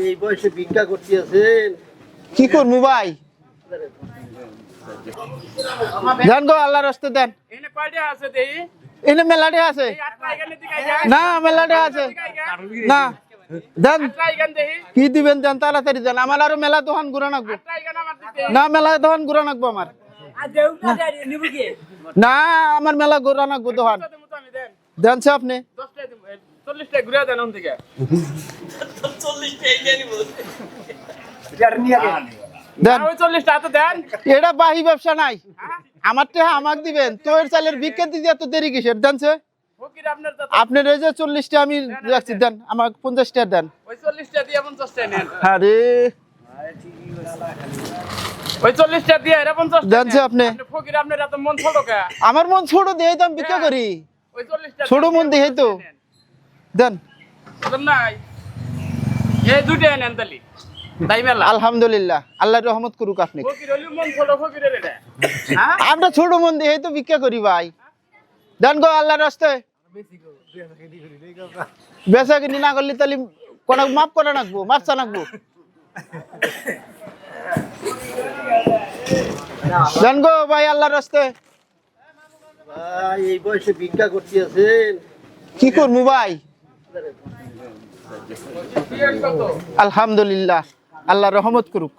এই বয়সে ভিক্ষা করতেছেন কি করবো ভাই? দেন গো আল্লাহর রাস্তে দেন। এনে কয়টা আছে দেই? এনে মেলাটে আছে এই আটটা এখানে দিকাই যায় না, মেলাটে আছে না। দেন আটটা এখান দেই কি দিবেন দেন, তাড়াতাড়ি দেন। আমার আরো মেলা দোকান ঘুরা নাকবো। আটটা এখানে আমার দিতে না, মেলা দোকান ঘুরা নাকবো আমার। আর দেউ না নিবু কি না, আমার মেলা ঘুরা নাকবো দোকান। দেবো তো আমি দেন দেন সে আপনি 10টা দেব 40টা ঘুরে দেন ওন থেকে 40টা এই নিয়ে নিব দেন। ওই 40টা তো দেন এটা বাহি ব্যবসা নাই, আমার টাকা আমাকে দিবেন। তোর চালের ভিক্ষা দিতে এত দেরি কিসের? দেন সে ফকির আপনার তো আপনার এই যে 40টা আমি রাখছি, দেন আমার 50টা দেন। ওই 40টা দিয়ে 50টা নেন আরে ওই 40টা দিয়ে এরা 50টা দেন সে আপনি। আপনি ফকির আপনার এত মন ছোট কে আমার মন ছোট দিয়ে তো আমি ভিক্ষা করি। ওই 40টা ছোট মন দিয়ে তো দেন। বুঝলেন নাই এই দুটো নেন তালি তাই মেলা আলহামদুলিল্লাহ, আল্লাহ রহমত করুক আপনি। ফকির হলি মন ছোট ফকিরের এটা হ্যাঁ আমরা ছোট মন দিয়ে তো ভিক্ষা করি ভাই। দেন গো আল্লাহর রাস্তায়। বেচা কিনি না করলে তাহলে কোন মাপ করে রাখবো, মাপসা রাখবো। দেন গো ভাই আল্লাহর রাস্তায়। ভাই এই বয়সে ভিক্ষা করতেছেন কি করবো ভাই? কত আলহামদুলিল্লাহ, আল্লাহ রহমত করুক।